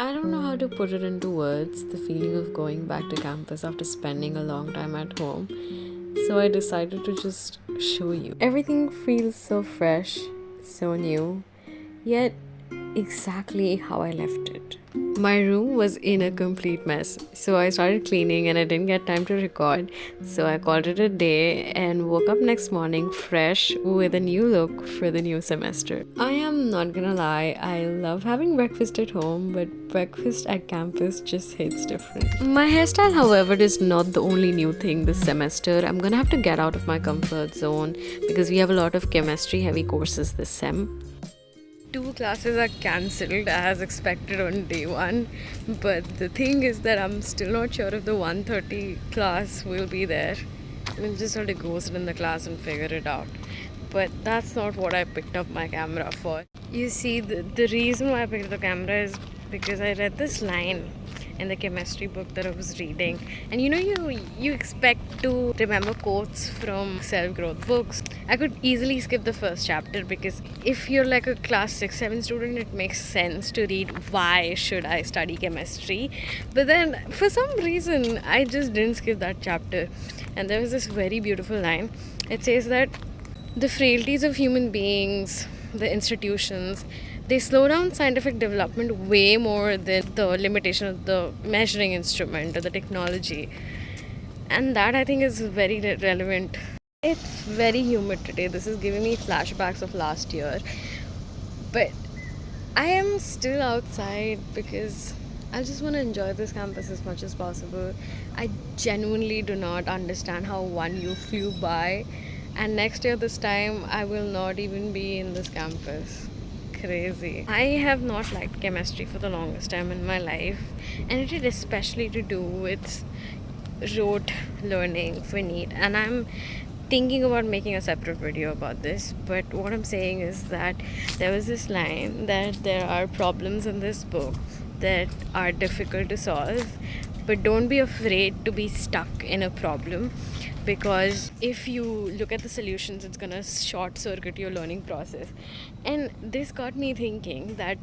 I don't know how to put it into words, the feeling of going back to campus after spending a long time at home. So I decided to just show you. Everything feels so fresh, so new, yet exactly how I left it. My room was in a complete mess, so I started cleaning and I didn't get time to record. So I called it a day and woke up next morning fresh with a new look for the new semester. I am not gonna lie, I love having breakfast at home, but breakfast at campus just hits different. My hairstyle, however, is not the only new thing this semester. I'm gonna have to get out of my comfort zone because we have a lot of chemistry heavy courses this sem. Two classes are cancelled as expected on day one, but the thing is that I'm still not sure if the 1:30 class will be there. We'll just have to go sit in the class and figure it out. But that's not what I picked up my camera for. You see, the reason why I picked up the camera is because I read this line in the chemistry book that I was reading. And you expect to remember quotes from self-growth books. I could easily skip the first chapter because if you're like a class 6 7 student, it makes sense to read why should I study chemistry. But then for some reason I just didn't skip that chapter. And there was this very beautiful line. It says that the frailties of human beings, the institutions, they slow down scientific development way more than the limitation of the measuring instrument or the technology. And that I think is very relevant. It's very humid today. This is giving me flashbacks of last year. But I am still outside because I just want to enjoy this campus as much as possible. I genuinely do not understand how 1 year flew by, and next year, this time, I will not even be in this campus. Crazy. I have not liked chemistry for the longest time in my life, and it had especially to do with rote learning for NEET. And I'm thinking about making a separate video about this, but what I'm saying is that there was this line that there are problems in this book that are difficult to solve, but don't be afraid to be stuck in a problem, because if you look at the solutions, it's gonna short circuit your learning process. And this got me thinking that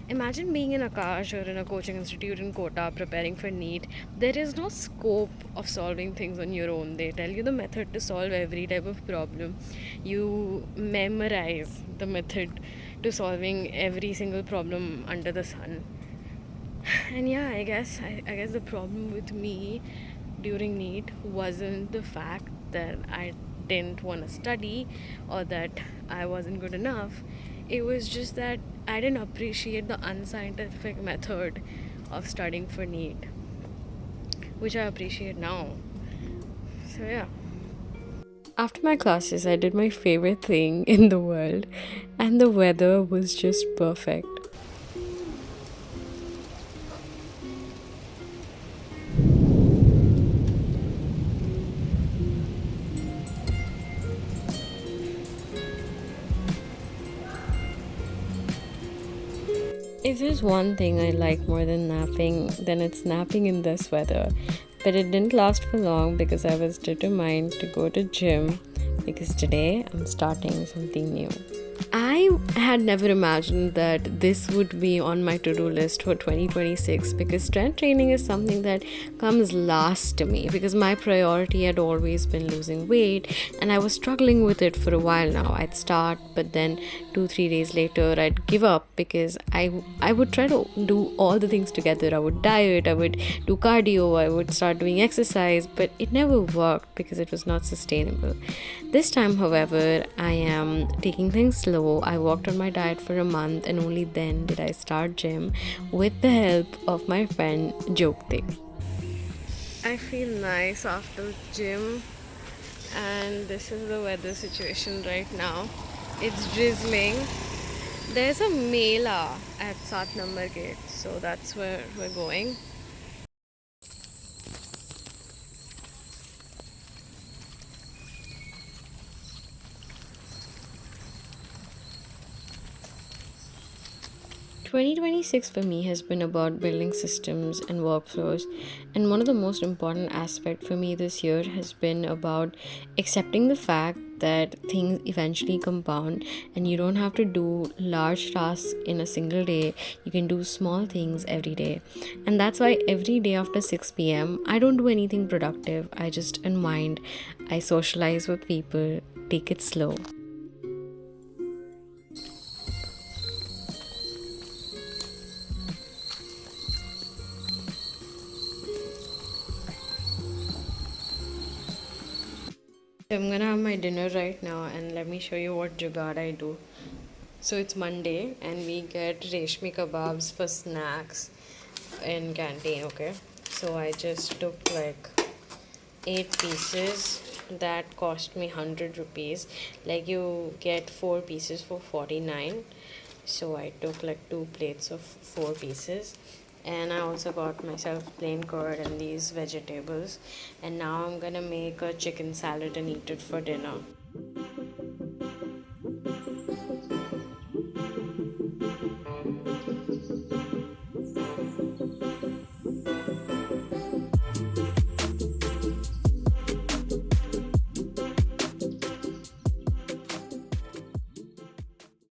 imagine being in Akash or in a coaching institute in Kota preparing for NEET. There is no scope of solving things on your own. They tell you the method to solve every type of problem. You memorize the method to solving every single problem under the sun. And yeah, I guess the problem with me during NEET wasn't the fact that I didn't want to study or that I wasn't good enough. It was just that I didn't appreciate the unscientific method of studying for NEET, which I appreciate now. So yeah. After my classes, I did my favorite thing in the world, and the weather was just perfect. If there's one thing I like more than napping, then it's napping in this weather. But it didn't last for long because I was determined to go to gym because today I'm starting something new. I had never imagined that this would be on my to-do list for 2026 because strength training is something that comes last to me because my priority had always been losing weight, and I was struggling with it for a while now. I'd start, but then 2 3 days later I'd give up because I would try to do all the things together. I would diet, I would do cardio, I would start doing exercise, but it never worked because it was not sustainable. This time, however, I am taking things slow. I walked on my diet for a month, and only then did I start gym with the help of my friend Jokte. I feel nice after gym, and this is the weather situation right now. It's drizzling. There's a mela at 7 number gate, so that's where we're going. 2026 for me has been about building systems and workflows, and one of the most important aspect for me this year has been about accepting the fact that things eventually compound and you don't have to do large tasks in a single day. You can do small things every day. And that's why every day after 6 p.m. I don't do anything productive. I just unwind, I socialize with people, take it slow. I'm gonna have my dinner right now and let me show you what jugaad I do. So it's Monday and we get reshmi kebabs for snacks in canteen, okay? So I just took like 8 pieces that cost me 100 rupees. Like you get 4 pieces for 49. So I took like 2 plates of 4 pieces, and I also got myself plain curd and these vegetables, and now I'm gonna make a chicken salad and eat it for dinner.